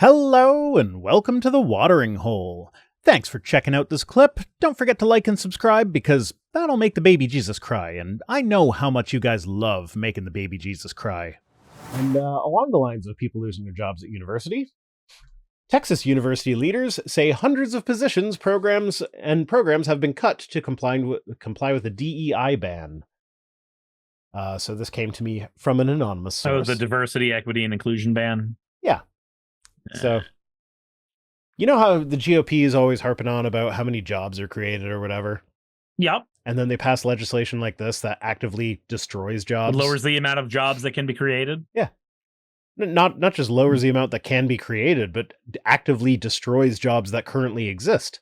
Hello and welcome to the Watering Hole. Thanks for checking out this clip. Don't forget to like and subscribe because that'll make the baby Jesus cry, and I know how much you guys love making the baby Jesus cry. And along the lines of people losing their jobs at university, Texas university leaders say hundreds of positions, programs have been cut to comply with the DEI ban. So this came to me from an anonymous source. Oh, the diversity, equity, and inclusion ban? Yeah. So, you know how the GOP is always harping on about how many jobs are created or whatever? Yep. And then they pass legislation like this that actively destroys jobs. It lowers the amount of jobs that can be created. Yeah. Not just lowers the amount that can be created, but actively destroys jobs that currently exist.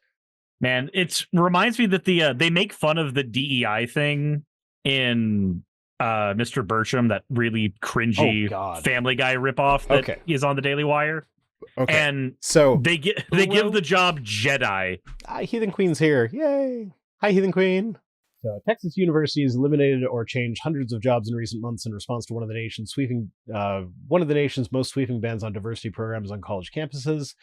Man, it reminds me that they make fun of the DEI thing in Mr. Bertram, that really cringy Family Guy ripoff that is on the Daily Wire. Okay. And so they give the job Jedi. Heathen Queen's here. Yay. Hi, Heathen Queen. So Texas University has eliminated or changed hundreds of jobs in recent months in response to one of the nation's most sweeping bans on diversity programs on college campuses.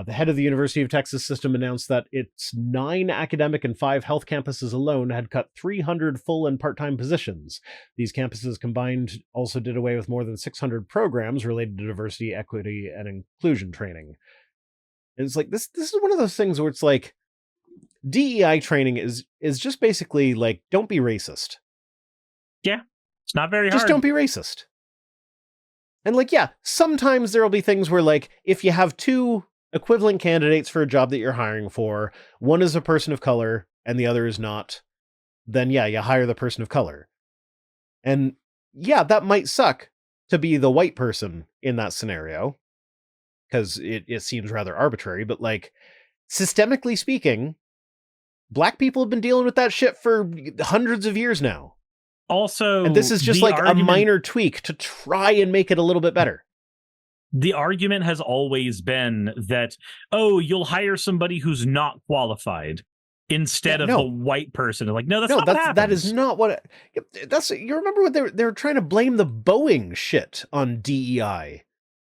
The head of the University of Texas system announced that its 9 academic and 5 health campuses alone had cut 300 full and part-time positions. These campuses combined also did away with more than 600 programs related to diversity, equity, and inclusion training. And it's like, this is one of those things where it's like, DEI training is just basically like, don't be racist. Yeah, it's not very hard. Just don't be racist. And like, yeah, sometimes there'll be things where like, if you have 2 equivalent candidates for a job that you're hiring for, one is a person of color and the other is not, then yeah, you hire the person of color. And yeah, that might suck to be the white person in that scenario, because it seems rather arbitrary, but like, systemically speaking, black people have been dealing with that shit for hundreds of years now. Also, and this is just like a minor tweak to try and make it a little bit better. The argument has always been that, oh, you'll hire somebody who's not qualified instead of the white person. Like, no, that's not what happens. That is not what you remember what they're trying to blame the Boeing shit on DEI.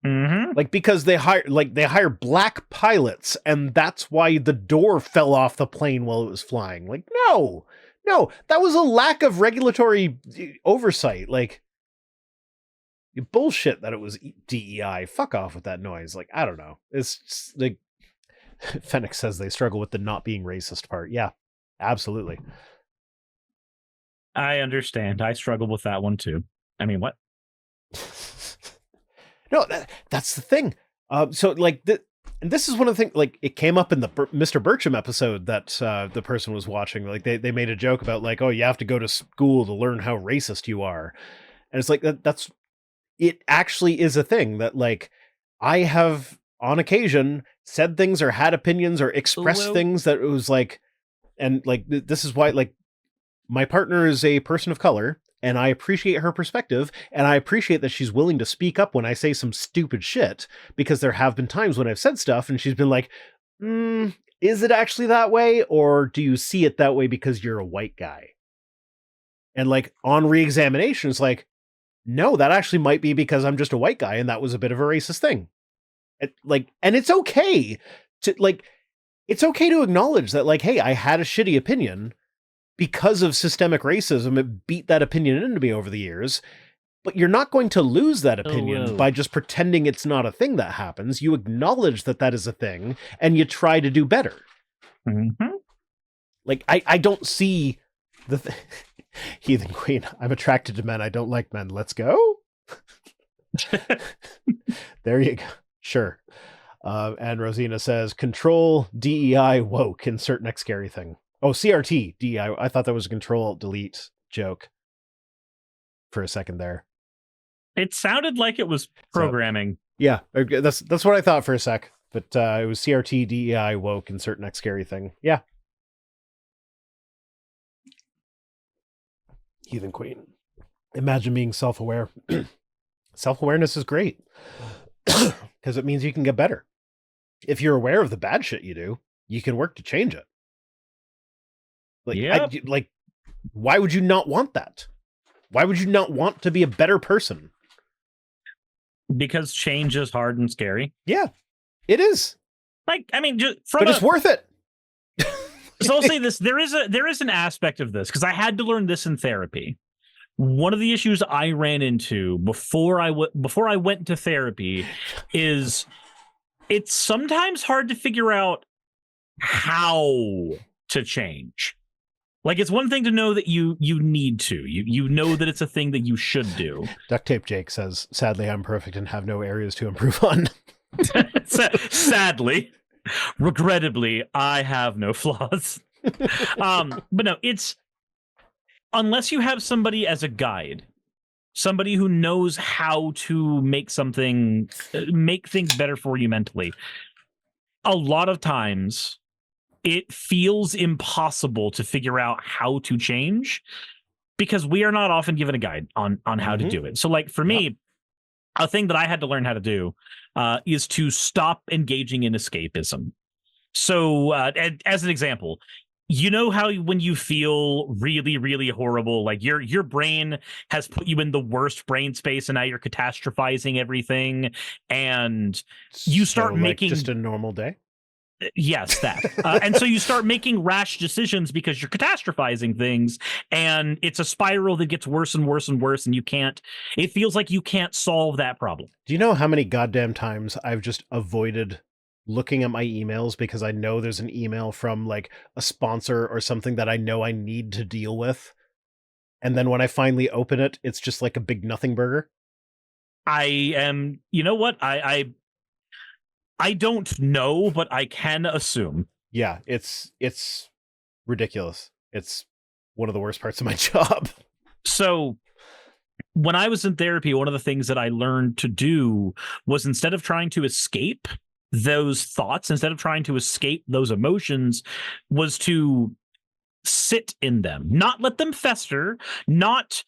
Mm-hmm. Like, because they hire black pilots and that's why the door fell off the plane while it was flying. Like, no, that was a lack of regulatory oversight. Like, bullshit that it was DEI. Fuck off with that noise. Like, I don't know. It's just, like, Fennec says they struggle with the not being racist part. Yeah, absolutely. I understand. I struggle with that one too. I mean, what? No, that's the thing. So like, and this is one of the things, like, it came up in the Mr. Bertram episode that the person was watching. Like, they made a joke about like, oh, you have to go to school to learn how racist you are. And it's like, that's, it actually is a thing that, like, I have on occasion said things or had opinions or expressed things that it was like, and like, this is why, like, my partner is a person of color and I appreciate her perspective and I appreciate that she's willing to speak up when I say some stupid shit, because there have been times when I've said stuff and she's been like, is it actually that way? Or do you see it that way because you're a white guy? And like, on re-examination, it's like, no, that actually might be because I'm just a white guy and that was a bit of a racist thing. And it's okay to acknowledge that, like, hey, I had a shitty opinion because of systemic racism. It beat that opinion into me over the years, but you're not going to lose that opinion by just pretending it's not a thing that happens. You acknowledge that that is a thing and you try to do better. Mm-hmm. Like, I don't see the Heathen Queen. I'm attracted to men. I don't like men. Let's go. There you go. Sure. And Rosina says, control DEI woke, insert next scary thing. Oh, CRT DEI. I thought that was a control-delete joke for a second there. It sounded like it was programming. So, yeah, that's what I thought for a sec. But it was CRT DEI woke, insert next scary thing. Yeah. Heathen Queen. Imagine being self-aware. Self-awareness is great because it means you can get better. If you're aware of the bad shit you do, you can work to change it. Like, why would you not want that? Why would you not want to be a better person? Because change is hard and scary. Yeah. It is. Like, I mean, but it's worth it. So I'll say this: there is an aspect of this, because I had to learn this in therapy. One of the issues I ran into before I went to therapy is it's sometimes hard to figure out how to change. Like, it's one thing to know that you need to. You know that it's a thing that you should do. Duct Tape Jake says, sadly, I'm perfect and have no areas to improve on. Sadly. Regrettably, I have no flaws. But no, it's, unless you have somebody as a guide, somebody who knows how to make things better for you mentally, a lot of times it feels impossible to figure out how to change, because we are not often given a guide on how to do it. So, like, for me, a thing that I had to learn how to do is to stop engaging in escapism. So, as an example, you know how when you feel really, really horrible, like your brain has put you in the worst brain space, and now you're catastrophizing everything, and you start making just a normal day. Yes, that. And so you start making rash decisions because you're catastrophizing things, and it's a spiral that gets worse and worse and worse, and it feels like you can't solve that problem. Do you know how many goddamn times I've just avoided looking at my emails because I know there's an email from like a sponsor or something that I know I need to deal with, and then when I finally open it, it's just like a big nothing burger? You know what? I don't know, but I can assume. Yeah, it's ridiculous. It's one of the worst parts of my job. So when I was in therapy, one of the things that I learned to do was, instead of trying to escape those thoughts, instead of trying to escape those emotions, was to sit in them, not let them fester, not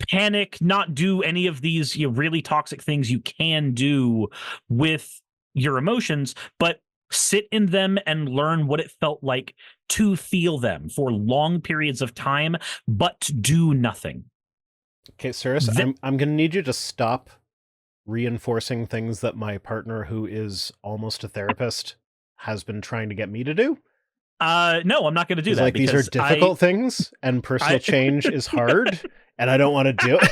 panic, not do any of these really toxic things you can do with your emotions, but sit in them and learn what it felt like to feel them for long periods of time, but do nothing. Okay, Cyrus, I'm going to need you to stop reinforcing things that my partner, who is almost a therapist, has been trying to get me to do. No, I'm not going to do that. Like, these are difficult things, and personal change is hard, and I don't want to do it.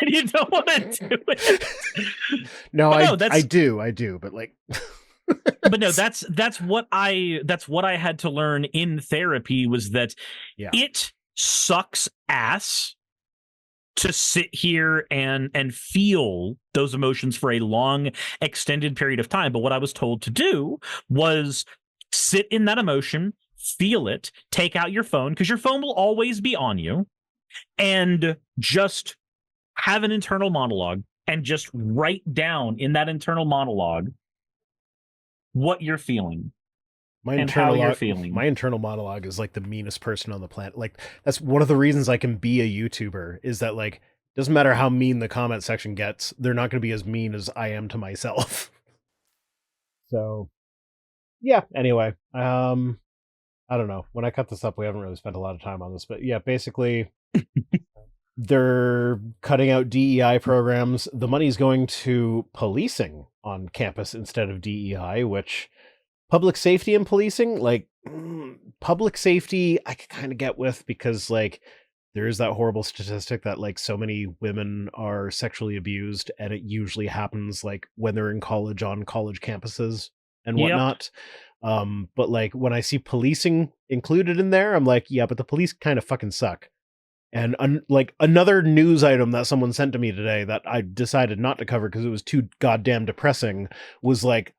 And you don't want to do it. No, I do, but like. But no, that's what I had to learn in therapy, was that it sucks ass to sit here and feel those emotions for a long, extended period of time. But what I was told to do was sit in that emotion, feel it, take out your phone, because your phone will always be on you, and just have an internal monologue and just write down in that internal monologue what you're feeling. My internal monologue is like the meanest person on the planet. Like, that's one of the reasons I can be a YouTuber, is that, like, doesn't matter how mean the comment section gets, they're not going to be as mean as I am to myself. So yeah, anyway, I don't know. When I cut this up, we haven't really spent a lot of time on this, but yeah, basically they're cutting out DEI programs. The money's going to policing on campus instead of DEI, which public safety and policing, like, public safety I could kind of get with, because like there is that horrible statistic that like so many women are sexually abused, and it usually happens like when they're in college, on college campuses and whatnot. But like when I see policing included in there, I'm like, yeah, but the police kind of fucking suck. And like another news item that someone sent to me today that I decided not to cover because it was too goddamn depressing was like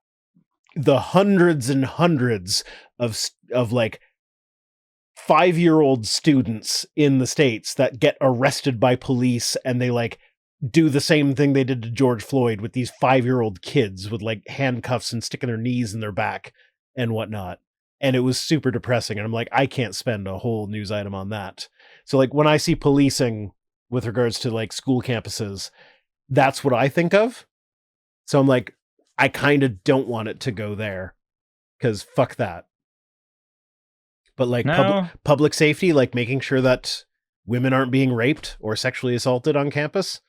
the hundreds and hundreds of like 5-year-old students in the States that get arrested by police, and they like do the same thing they did to George Floyd with these 5-year-old kids with like handcuffs and sticking their knees in their back and whatnot. And it was super depressing. And I'm like, I can't spend a whole news item on that. So like when I see policing with regards to like school campuses, that's what I think of. So I'm like, I kind of don't want it to go there, because fuck that. But like public safety, like making sure that women aren't being raped or sexually assaulted on campus,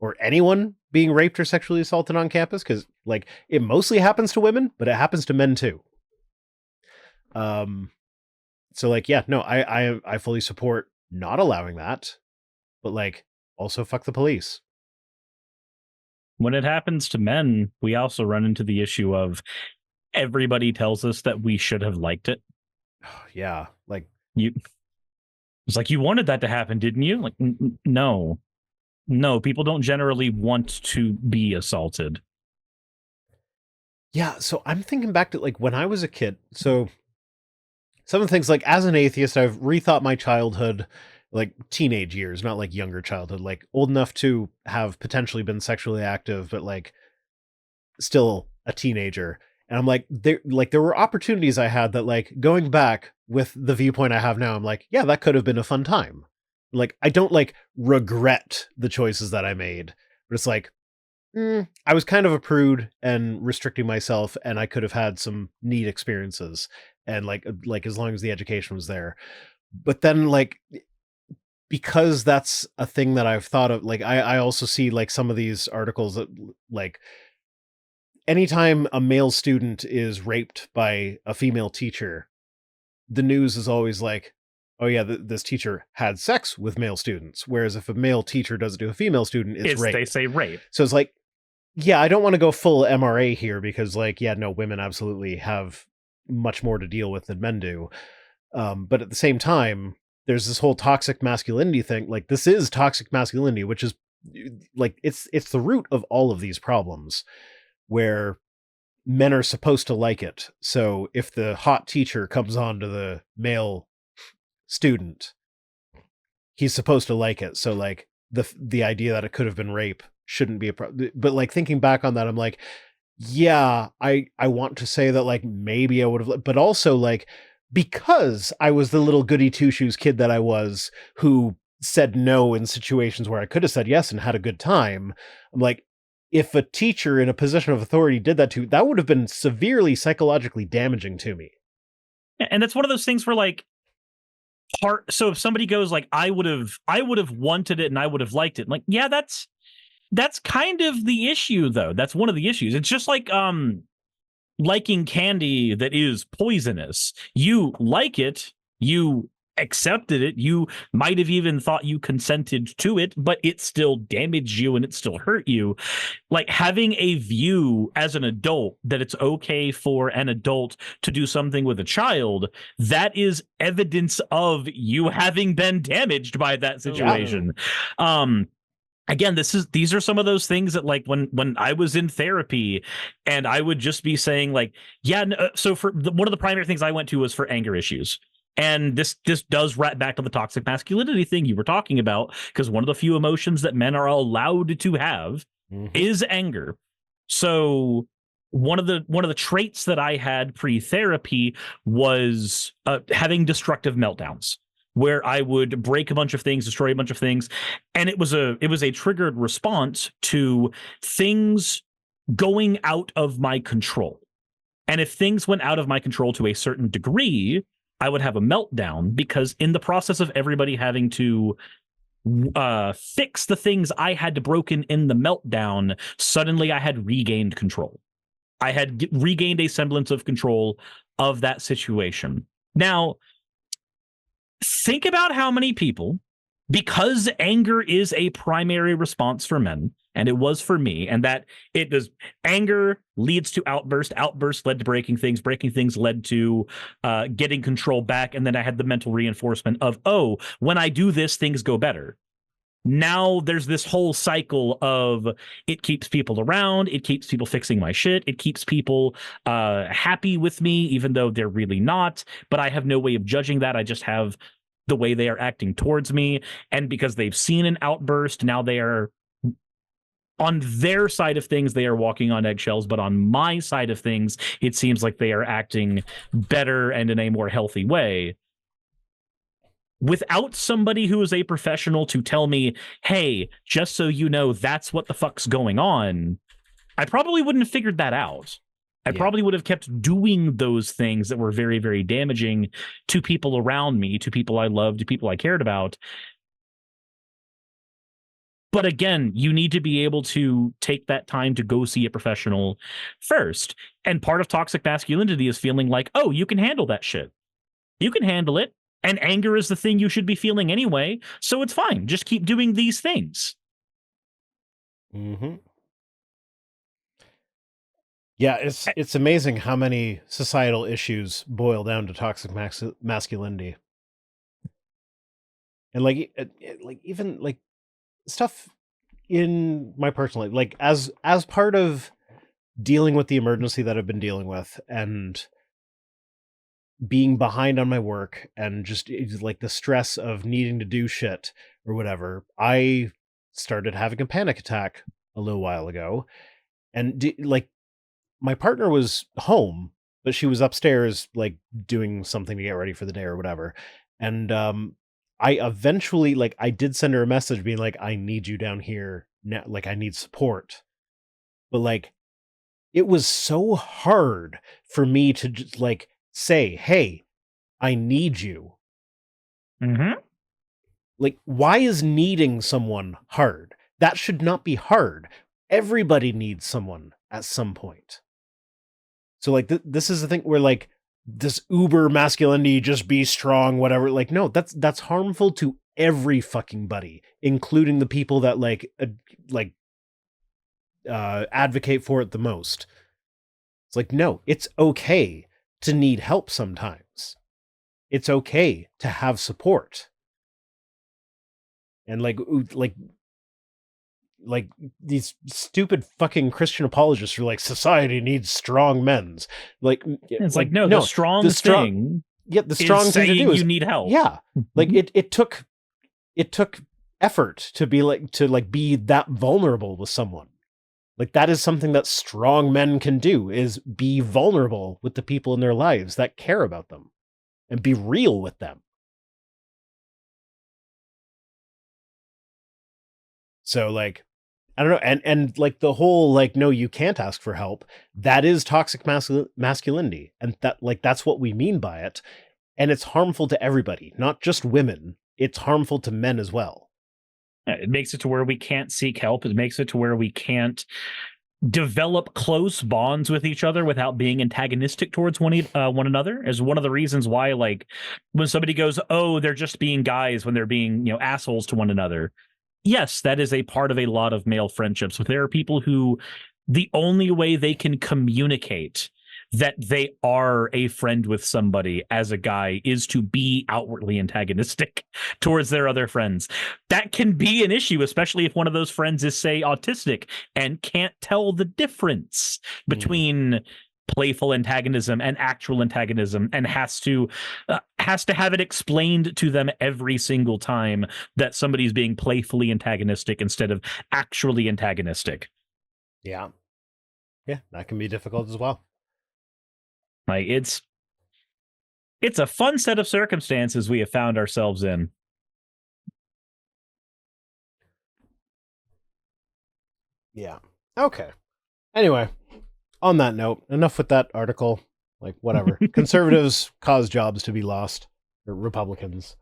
or anyone being raped or sexually assaulted on campus, because like it mostly happens to women, but it happens to men too. So like, yeah, no, I fully support not allowing that, but like also fuck the police. When it happens to men, we also run into the issue of everybody tells us that we should have liked it. Yeah, like it's like, you wanted that to happen, didn't you? Like, no, people don't generally want to be assaulted. Yeah, so I'm thinking back to like when I was a kid. So some of the things, like as an atheist, I've rethought my childhood, like teenage years, not like younger childhood, like old enough to have potentially been sexually active, but like still a teenager. And I'm like, there were opportunities I had that, like, going back with the viewpoint I have now, I'm like, yeah, that could have been a fun time. Like, I don't like regret the choices that I made, but it's like, I was kind of a prude and restricting myself, and I could have had some neat experiences, and like as long as the education was there. But then like, because that's a thing that I've thought of, like I also see like some of these articles that like anytime a male student is raped by a female teacher, the news is always like, oh yeah, this teacher had sex with male students. Whereas if a male teacher does it to a female student, it's rape. They say rape. So it's like, yeah, I don't want to go full MRA here, because like, yeah, no, women absolutely have much more to deal with than men do. But at the same time, there's this whole toxic masculinity thing. Like, this is toxic masculinity, which is like, it's the root of all of these problems, where men are supposed to like it. So if the hot teacher comes on to the male student, he's supposed to like it. So like the idea that it could have been rape shouldn't be a problem. But like thinking back on that, I'm like, yeah, I want to say that like maybe I would have, but also like, because I was the little goody two shoes kid that I was, who said no in situations where I could have said yes and had a good time. I'm like, if a teacher in a position of authority did that to, that would have been severely psychologically damaging to me. And that's one of those things where like, so if somebody goes like, I would have wanted it and I would have liked it, like, yeah, that's kind of the issue though. That's one of the issues. It's just like liking candy that is poisonous. You like it, you accepted it, you might have even thought you consented to it, but it still damaged you and it still hurt you. Like, having a view as an adult that it's okay for an adult to do something with a child, that is evidence of you having been damaged by that situation. Again, these are some of those things that, like, when I was in therapy and I would just be saying like, yeah, so for one of the primary things I went to was for anger issues. And this does wrap back to the toxic masculinity thing you were talking about, because one of the few emotions that men are allowed to have is anger. So one of the traits that I had pre-therapy was having destructive meltdowns, where I would break a bunch of things, destroy a bunch of things, and it was a triggered response to things going out of my control. And if things went out of my control to a certain degree, I would have a meltdown, because in the process of everybody having to fix the things I had broken in the meltdown, suddenly I had regained control. I had regained a semblance of control of that situation. Now, think about how many people, because anger is a primary response for men, and it was for me, and that it does, anger leads to outburst led to breaking things led to getting control back, and then I had the mental reinforcement of, oh, when I do this, things go better. Now there's this whole cycle of, it keeps people around, it keeps people fixing my shit, it keeps people happy with me, even though they're really not, but I have no way of judging that. I just have the way they are acting towards me, and because they've seen an outburst, now they are, on their side of things, they are walking on eggshells, but on my side of things, it seems like they are acting better and in a more healthy way. Without somebody who is a professional to tell me, hey, just so you know, that's what the fuck's going on, I probably wouldn't have figured that out. I probably would have kept doing those things that were very, very damaging to people around me, to people I loved, to people I cared about. But again, you need to be able to take that time to go see a professional first. And part of toxic masculinity is feeling like, oh, you can handle that shit. You can handle it. And anger is the thing you should be feeling anyway. So it's fine. Just keep doing these things. Mm-hmm. Yeah, it's amazing how many societal issues boil down to toxic masculinity. And like even like stuff in my personal life, like as part of dealing with the emergency that I've been dealing with and being behind on my work and just like the stress of needing to do shit or whatever, I started having a panic attack a little while ago. And like my partner was home, but she was upstairs, like doing something to get ready for the day or whatever. And I eventually, like, I did send her a message being like, I need you down here now. Like, I need support. But like, it was so hard for me to just like say, hey, I need you. Mm-hmm. Like, why is needing someone hard? That should not be hard. Everybody needs someone at some point. So like this is the thing where like this uber masculinity, just be strong, whatever. Like, no, that's harmful to every fucking buddy, including the people that advocate for it the most. It's like, no, it's okay to need help sometimes. It's okay to have support. And like these stupid fucking Christian apologists are like, society needs strong men's. Like, it's like no, the strong thing. Yeah, the strong thing to do is you need help. Yeah, like it took effort to be that vulnerable with someone. Like, that is something that strong men can do, is be vulnerable with the people in their lives that care about them and be real with them. So like, I don't know. And like the whole, like, no, you can't ask for help. That is toxic masculinity. And that's what we mean by it. And it's harmful to everybody, not just women. It's harmful to men as well. It makes it to where we can't seek help. It makes it to where we can't develop close bonds with each other without being antagonistic towards one another. Is one of the reasons why, like, when somebody goes, oh, they're just being guys when they're being, assholes to one another. Yes, that is a part of a lot of male friendships. But there are people who the only way they can communicate that they are a friend with somebody as a guy is to be outwardly antagonistic towards their other friends. That can be an issue, especially if one of those friends is, say, autistic and can't tell the difference between playful antagonism and actual antagonism, and has to have it explained to them every single time that somebody's being playfully antagonistic instead of actually antagonistic. Yeah, that can be difficult as well. Like, it's a fun set of circumstances we have found ourselves in. Yeah. Okay. Anyway, on that note, enough with that article. Like, whatever. Conservatives cause jobs to be lost. Or Republicans.